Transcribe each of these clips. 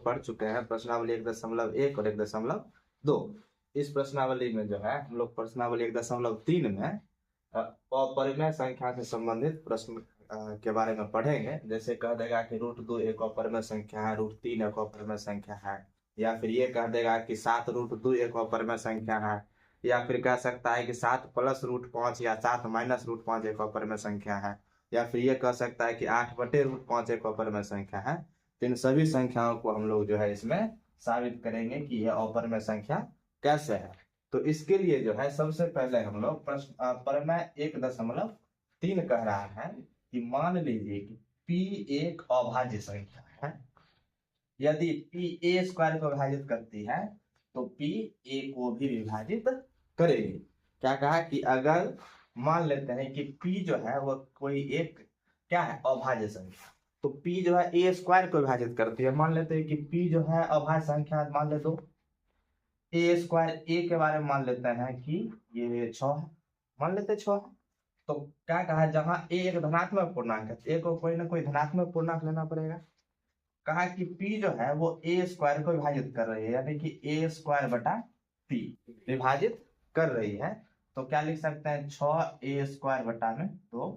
पढ़ चुके हैं प्रश्नावली 1.1 और 1.2। इस प्रश्नावली में जो है हम लोग प्रश्नावली 1.3 में अपरिमेय संख्या से संबंधित प्रश्न के बारे में पढ़ेंगे। जैसे कह देगा कि √2 एक अपरिमेय संख्या है, √3 एक अपरिमेय संख्या है, या फिर ये कह देगा कि 7 √2 एक अपरिमेय संख्या है, या फिर कह सकता है कि 7 + √5 या 7 - √5 एक अपरिमेय संख्या है, या फिर ये कह सकता है कि 8/√5 एक अपरिमेय संख्या है। तो इन सभी संख्याओं को हम लोग जो है इसमें साबित करेंगे कि यह अपरिमेय संख्या कैसे है। तो इसके लिए जो है सबसे पहले हम लोग परिमेय 1.3 कह रहा है कि मान लीजिए कि P एक अभाज्य संख्या है। यदि P a² को विभाजित करती है तो P a को भी विभाजित करेगी। क्या कहा कि अगर मान लेते हैं कि P जो है वो कोई एक क्या है अभाज्य संख्या, तो P जो है a² को विभाजित करती है। मान लेते हैं कि P जो है अभाज्य संख्या, मान ले दो a² a के बारे में मान लेते हैं कि ये 6 है, मान लेते 6 है। तो क्या कहा जहां a एक धनात्मक पूर्णांक है, a को कोई ना कोई धनात्मक पूर्णांक लेना पड़ेगा। कहा कि P जो है वो a² को विभाजित कर रही है, यानी कि a² / P विभाजित कर रही है। तो क्या लिख सकते हैं 6a² में 2,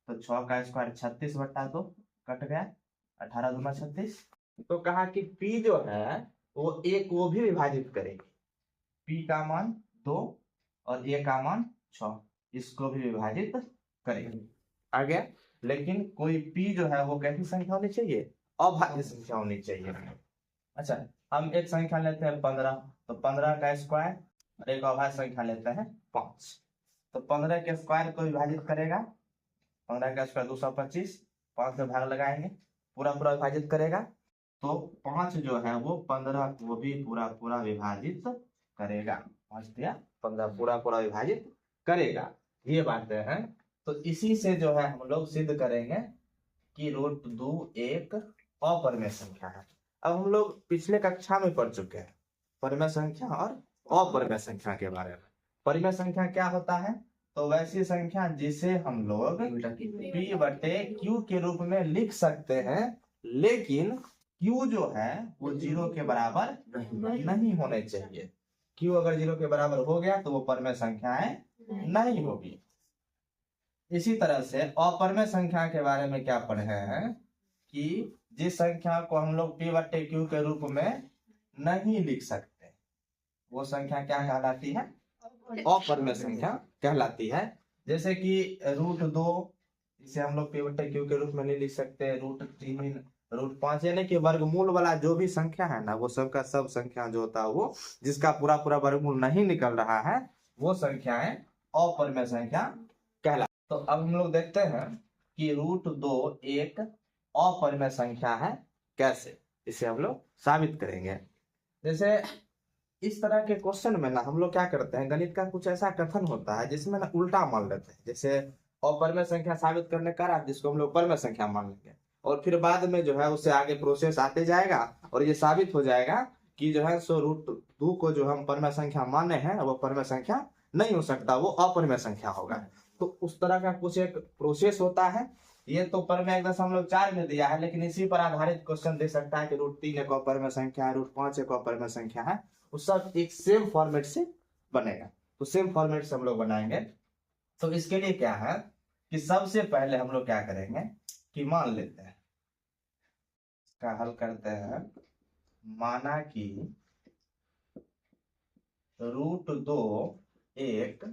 तो 6 का स्क्वायर 36/2 कट गया, 18 दूना 36। तो कहा कि P जो है वो a को भी विभाजित करेगी। P का मान 2 और a का मान 6, इसको भी विभाजित करेगी। आगे लेकिन कोई P जो है वो कैसी संख्या होनी चाहिए, अभाज्य संख्या होनी चाहिए। अच्छा, हम एक संख्या लेते हैं 15, तो 15 का स्क्वायर और एक अभाज्य संख्या लेते हैं 5। तो 15 के स्क्वायर को विभाजित करेगा, 15 का स्क्वायर 225, 5 से भाग लगाएंगे, पूरा विभाजित करेगा। तो 5 जो है वो 15 को भी पूरा विभाजित करेगा। 5 दिया 15 पूरा विभाजित करेगा। ये बातें हैं। तो इसी से जो है हम लोग सिद्ध करेंगे कि √2 एक अपरिमेय संख्या है। अब हम लोग पिछले कक्षा में पढ़ चुके हैं परिमेय संख्या और अपरिमेय संख्या के बारे में। परिमेय संख्या क्या होता है, तो वैसी संख्या जिसे हम लोग P/Q के रूप में लिख सकते हैं, लेकिन Q जो है वो 0 के बराबर नहीं होने चाहिए। Q अगर 0 के बराबर हो गया तो वो परिमेय संख्याएं नहीं होगी। इसी तरह से अपरिमेय संख्या के बारे में क्या पढ़े हैं कि जिस संख्या को हम लोग P/Q के रूप में नहीं लिख सकते वो संख्या क्या कहलाती है, अपरिमेय संख्या कहलाती है। जैसे कि √2 इसे हम लोग P/Q के रूप में नहीं लिख सकते, √3 √5, यानी कि वर्गमूल वाला जो भी संख्या है ना वो सबका सब संख्या जो होता है वो जिसका पूरा वर्गमूल नहीं निकल रहा है वो संख्याएं अपरिमेय संख्या कहलाती। तो अब हम लोग देखते हैं कि √2 एक अपरिमेय संख्या है कैसे, इसे हम लोग साबित करेंगे। जैसे इस तरह के क्वेश्चन में ना हम लोग क्या करते हैं, गणित का कुछ ऐसा कथन होता है जिसमें ना उल्टा मान लेते हैं। जैसे अपरिमेय संख्या साबित करने का जिसको हम लोग परिमेय संख्या मान लेंगे, और फिर बाद में जो है उससे आगे प्रोसेस आते जाएगा और ये साबित हो जाएगा कि जो है सो √2 को जो हम परिमेय संख्या माने हैं वो परिमेय संख्या नहीं हो सकता, वो अपरिमेय संख्या होगा। तो उस तरह का कुछ एक प्रोसेस होता है। ये तो परिमेय 1.4 में दिया है, लेकिन इसी पर आधारित क्वेश्चन दे सकता है कि √3 एक अपरिमेय संख्या है, √5 एक अपरिमेय संख्या है। वो सब एक सेम फॉर्मेट से बनेगा। तो सेम फॉर्मेट से हम लोग बनाएंगे। तो इसके लिए क्या है कि सबसे पहले हम लोग क्या करेंगे कि मान लेते हैं, इसका हल करते हैं। माना कि √2 एक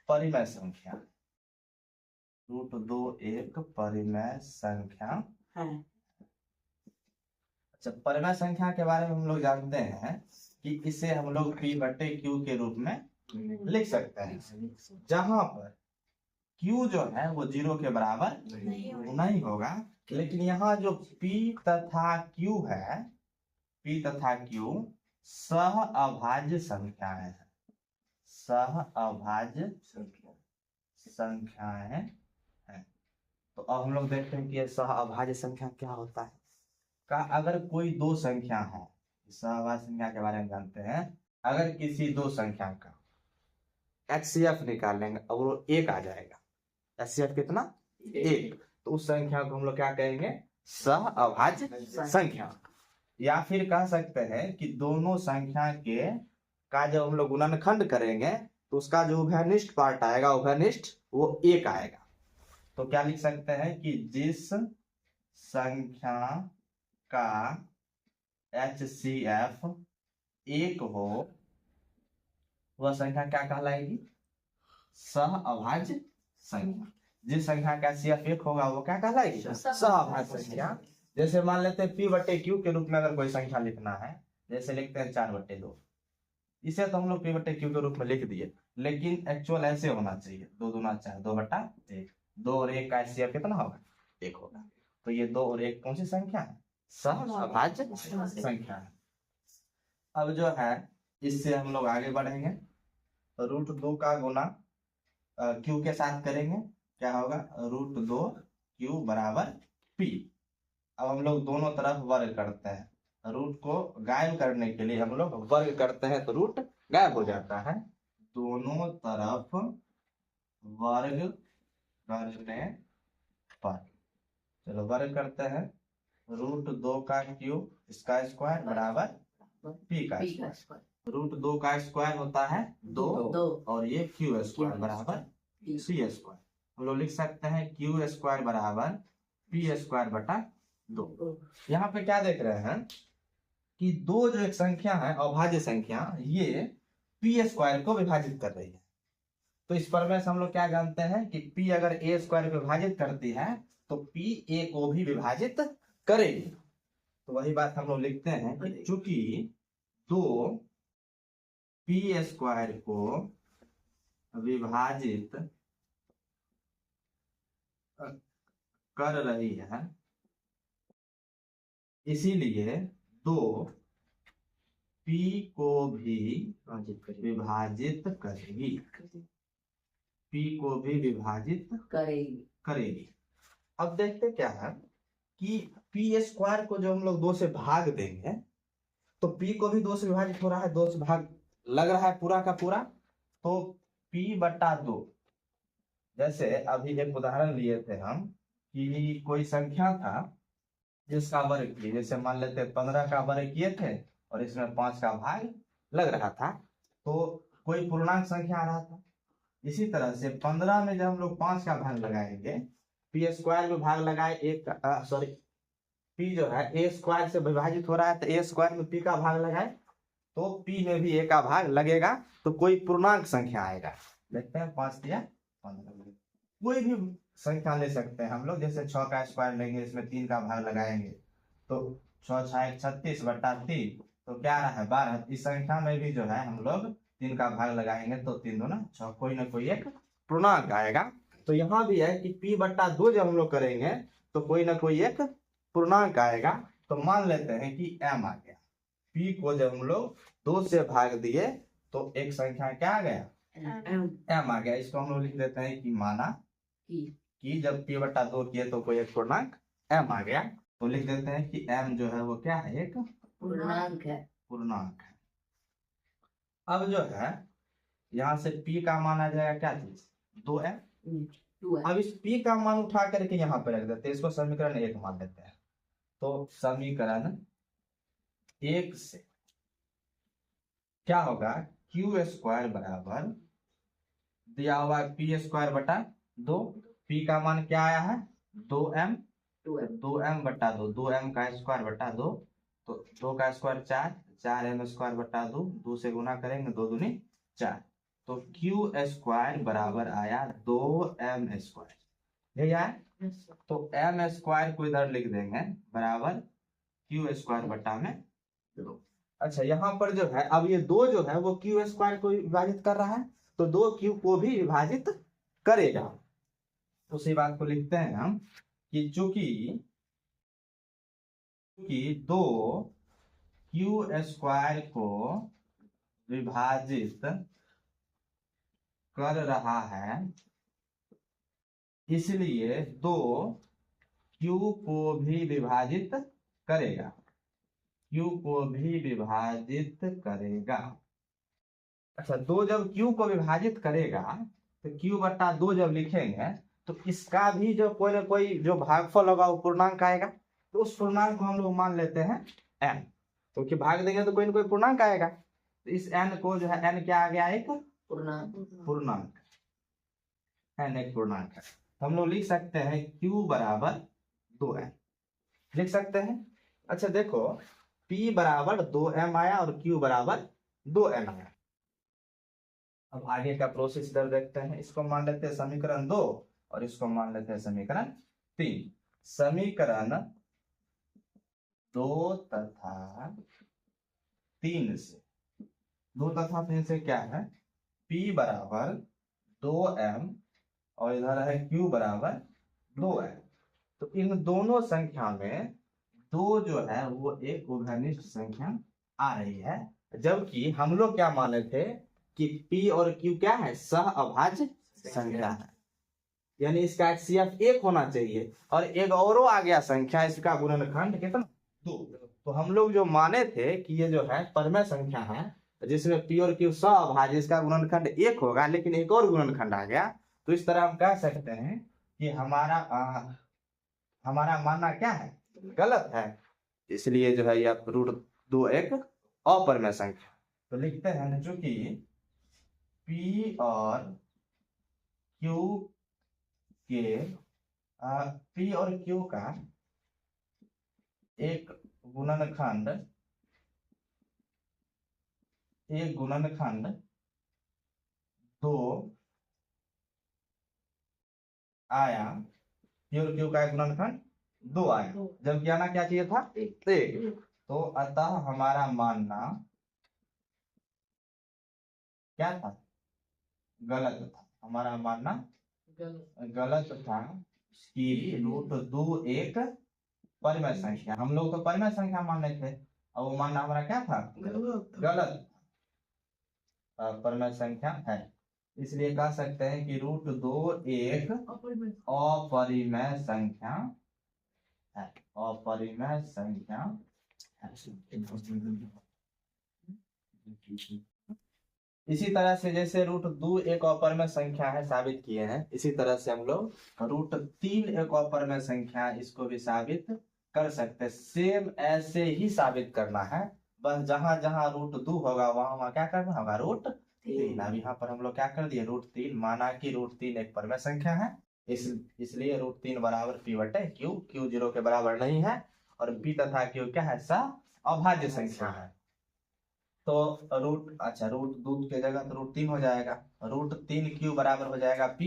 परिमेय संख्या, √2 एक परिमेय संख्या है। अच्छा, परिमेय संख्या के बारे में हम लोग जानते हैं कि इसे हम लोग P/Q के रूप में लिख सकते हैं, जहां पर Q जो है वो 0 के बराबर नहीं होगा। लेकिन यहाँ जो P तथा Q है, P तथा Q सहअभाज्य संख्याएं हैं, सहअभाज्य संख्याएं हैं। तो अब हम लोग देखते हैं कि यह सहअभाज्य संख्या क्या होता है। का अगर कोई दो संख्या है, सहअभाज्य संख्या के बारे में जानते हैं, अगर किसी दो संख्या का HCF निकाल लेंगे और वो 1 आ जाएगा, HCF कितना 1, तो उस संख्या को हम लोग क्या कहेंगे, सहअभाज्य संख्या। या फिर कह सकते हैं कि दोनों संख्या के का जब हम लोग गुणनखंड करेंगे तो उसका जो उभयनिष्ठ पार्ट आएगा, उभयनिष्ठ, वो 1 आएगा। तो क्या लिख सकते हैं कि जिस संख्या का HCF 1 हो वह संख्या क्या कहलाएगी? सहअभाज्य संख्या। जिस संख्या का HCF 1 होगा वो क्या कहलाएगी? सहअभाज्य संख्या। जैसे मान लेते हैं P/Q के रूप में अगर कोई संख्या लिखना है, जैसे लिखते हैं 4/2, इसे तो हम लोग P/Q के रूप में लिख दिए, लेकिन एक्चुअल ऐसे होना चाहिए 2 दूना 4, 2/1। 2 और 1 का HCF कितना होगा? 1 होगा। तो ये 2 और 1 कौन सी संख्या है? सहअभाज्य संख्या है। अब जो है इससे हम लोग आगे बढ़ेंगे, √2 का गुना Q के साथ करेंगे, क्या होगा? √2Q बराबर P। अब हम लोग दोनों तरफ वर्ग करते हैं, रूट को गायब करने के लिए हम लोग वर्ग करते हैं तो रूट गायब हो जाता है। दोनों तरफ वर्ग करने पर, चलो वर्ग करते हैं, √2 का Q इसका स्क्वायर बराबर P का स्क्वायर। √2 का स्क्वायर होता है 2 और ये Q स्क्वायर बराबर C स्क्वायर। हम लोग लिख सकते हैं Q स्क्वायर बराबर P स्क्वायर बटा 2। यहाँ पे क्या देख रहे हैं कि दो जो एक संख्या है अभाज्य संख्या, ये P स्क्वायर को विभाजित कर रही है। तो इस प्रमेय से हम लोग क्या जानते हैं कि P अगर A स्क्वायर को विभाजित करती है तो P A को भी विभाजित करेगी। तो वही बात हम लोग लिखते हैं कि चूंकि दो P स्क्वायर को विभाजित कर रही है, इसीलिए दो P को भी विभाजित करेगी, P को भी विभाजित करेगी। अब देखते क्या है कि P स्क्वायर को जो हम लोग 2 से भाग देंगे तो P को भी 2 से विभाजित हो रहा है, 2 से भाग लग रहा है पूरा का पूरा, तो P/2। जैसे अभी एक उदाहरण लिए थे हम कि कोई संख्या था जिसका वर्ग किए, जैसे मान लेते 15 का वर्ग किए थे और इसमें 5 का भाग लग रहा था, तो कोई पूर्णांक संख्या आ रहा था। इसी तरह से 15 में जब हम लोग 5 का भाग लगाएंगे, P स्क्वायर में भाग लगाए P जो है A स्क्वायर से विभाजित हो रहा है, तो A स्क्वायर में P का भाग लगाए तो P में भी A का भाग लगेगा, तो कोई पूर्णांक संख्या आएगा। देखते हैं 5 या 15, कोई भी संख्या ले सकते हैं हम लोग। जैसे 6 का स्क्वायर लेंगे, इसमें 3 का भाग लगाएंगे तो 6 6 36 बटा 3, तो क्या रहा है 12। इस संख्या में भी जो है हम लोग 3 का भाग लगाएंगे तो 3 दूना 6, कोई ना कोई एक पूर्णांक आएगा। तो यहाँ भी है कि P/2 जब हम लोग करेंगे तो कोई ना कोई एक पूर्णांक आएगा। तो मान लेते हैं कि M आ गया, P को जब हम लोग 2 से भाग दिए तो एक संख्या क्या आ गया? M आ गया। इसको हम लोग लिख देते हैं कि माना कि जब P/2 किए तो कोई एक पूर्णांक M आ गया, तो लिख देते हैं कि M जो है वो क्या है? एक पूर्णांक है। अब जो है यहाँ से P का मान आ जाएगा क्या चीज? 2M। अब इस P का मान उठा करके यहाँ पे रख देते हैं, इसको समीकरण 1 मान लेते हैं। तो समीकरण 1 से क्या होगा? Q स्क्वायर बराबर दिया हुआ P स्क्वायर बटा 2, P का मान क्या आया है? 2M, 2M बटा 2, 2M का स्क्वायर बटा 2, तो 2 का स्क्वायर 4, 4M स्क्वायर बटा 2, 2 से गुना करेंगे 2 दूनी 4, तो Q स्क्वायर बराबर आया 2M स्क्वायर। यही आया। तो M स्क्वायर को इधर लिख देंगे बराबर Q स्क्वायर बटा में 2। अच्छा, यहाँ पर जो है अब ये 2 जो है वो Q स्क्वायर को विभाजित कर रहा है, तो 2Q को भी विभाजित करेगा। उसी बात को लिखते हैं हम कि चूंकि 2Q स्क्वायर को विभाजित कर रहा है, इसलिए 2Q को भी विभाजित करेगा, Q को भी विभाजित करेगा। अच्छा, 2 जब Q को विभाजित करेगा तो Q/2 जब लिखेंगे तो इसका भी जो कोई ना कोई जो भागफल होगा वो पूर्णांक आएगा। तो उस पूर्णांक को हम लोग मान लेते हैं n, क्योंकि भाग देंगे तो कोई ना कोई पूर्णांक आएगा। तो इस n को जो है n क्या आ गया, एक पूर्णांक, n एक पूर्णांक है। तो हम लोग लिख सकते हैं q बराबर 2m, लिख सकते हैं। अच्छा देखो, p बराबर 2m आया और q बराबर 2n आया। अब आगे का प्रोसेस इधर देखते हैं। इसको मान लेते हैं समीकरण 2 और इसको मान लेते हैं समीकरण 3। समीकरण 2 तथा 3 से, 2 तथा 3 से क्या है, p बराबर 2m और इधर है q बराबर 2m। तो इन दोनों संख्या में 2 जो है वो एक उभयनिष्ठ संख्या आ रही है, जबकि हम लोग क्या माने थे कि p और q क्या है, सह अभाज्य संख्या है, यानी इसका HCF 1 होना चाहिए। और एक और आ गया संख्या, इसका गुणनखंड कितना, 2। तो हम लोग जो माने थे कि ये जो है परमेय संख्या है जिसमें p और q सह अभाज्य, इसका गुणनखंड 1 होगा, लेकिन एक और गुणनखंड आ गया। तो इस तरह हम कह सकते हैं कि हमारा मानना क्या है, गलत है। इसलिए जो है यह √2 एक अपरमेय संख्या। तो लिखते हैं चूंकि p और q के p और q का एक गुणनखंड 2 आया, p और q का एक गुणनखंड 2 आया, जबकि आना क्या चाहिए था, 1। तो अतः हमारा मानना क्या था, गलत था। हमारा मानना गलत था कि √2 एक परमेय संख्या, हम लोग तो परमेय संख्या मान रहे थे, और वो मानना हमारा क्या था, गलत परमेय संख्या है। इसलिए कह सकते हैं कि √2 एक अपरिमेय संख्या है, अपरिमेय संख्या है। इसी तरह से जैसे √2 एक अपरिमेय संख्या है साबित किए हैं, इसी तरह से हम लोग √3 एक अपरिमेय संख्या, इसको भी साबित कर सकते हैं। सेम ऐसे ही साबित करना है, बस जहां जहां √2 होगा वहां क्या करना होगा, √3। अब यहाँ पर हम लोग क्या कर दिए, √3 माना कि √3 एक परमेय संख्या है, इसलिए √3 बराबर p बटे q, q 0 के बराबर नहीं है, और p तथा q क्या है, सह अभाज्य संख्या है। तो √2 के जगह तो √3 हो जाएगा, √3 q बराबर हो जाएगा p,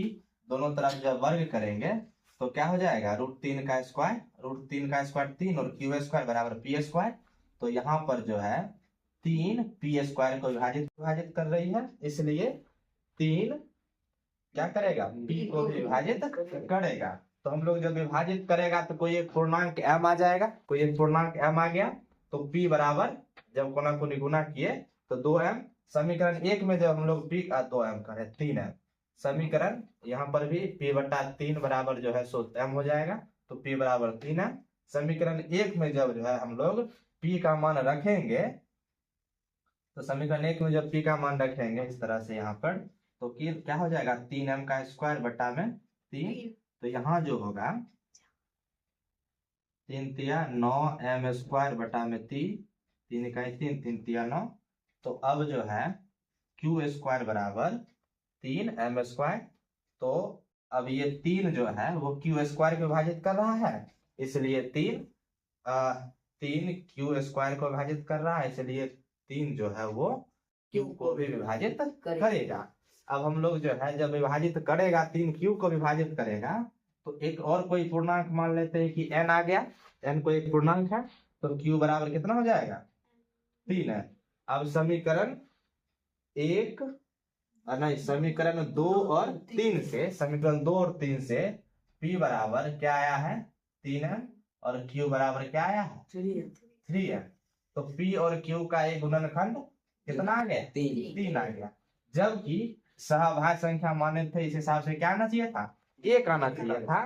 दोनों तरफ जब वर्ग करेंगे तो क्या हो जाएगा, √3 का स्क्वायर, √3 का स्क्वायर 3 और q स्क्वायर बराबर p स्क्वायर। तो यहाँ पर जो है 3 p स्क्वायर को विभाजित कर रही है, इसलिए 3 क्या करेगा, p को भी विभाजित करेगा। तो हम लोग जब विभाजित करेगा तो कोई एक पूर्णांक m आ जाएगा, कोई एक पूर्णांक m आ गया, तो p बराबर जब कोना को गुना किए तो 2m। समीकरण 1 में जब हम लोग p का 2m करें 3m, समीकरण यहाँ पर भी p बटा 3 बराबर जो है सो m हो जाएगा, तो p बराबर 3m। समीकरण 1 में जब जो है हम लोग p का मान रखेंगे, तो समीकरण 1 में जब p का मान रखेंगे इस तरह से यहाँ पर, तो क्या हो जाएगा, 3m का स्क्वायर बटा में 3। तो यहाँ जो होगा 3 तिया 9m स्क्वायर बटा में 3, 3 इकाई 3, 3 तिया 9। तो अब जो है q स्क्वायर बराबर 3m स्क्वायर। तो अब ये 3 जो है वो q स्क्वायर को विभाजित कर रहा है, इसलिए 3 q स्क्वायर को विभाजित कर रहा है, इसलिए 3 जो है वो q को भी विभाजित करेगा। अब हम लोग जो है जब विभाजित करेगा 3 q को विभाजित करेगा, तो एक और कोई पूर्णांक मान लेते हैं कि n आ गया, n को एक पूर्णांक है, तो q बराबर कितना हो जाएगा, 3 है। अब समीकरण 1 नहीं, समीकरण 2 और 3 से, समीकरण 2 और 3 से p बराबर क्या आया है, 3m, और q बराबर क्या आया है, 3m। तो p और q का एक गुणनखंड कितना आ गया, 3 आ गया, जबकि सहभाज्य संख्या माने थे, इस हिसाब से क्या आना चाहिए था, 1 आना चाहिए था।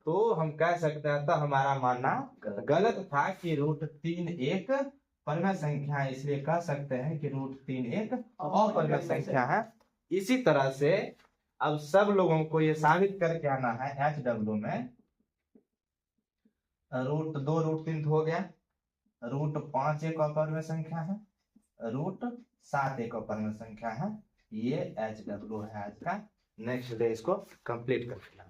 तो हम कह सकते हैं, तो हमारा मानना गलत था कि √3 एक परमेय संख्या है, इसलिए कह सकते हैं कि √3 एक अपरमेय संख्या है। इसी तरह से अब सब लोगों को ये साबित करके आना है HW में, √2 √3 हो गया, √5 एक अपरिमेय संख्या है, √7 एक अपरिमेय संख्या है। ये HW है आज का। नेक्स्ट डे इसको कंप्लीट कर लेना।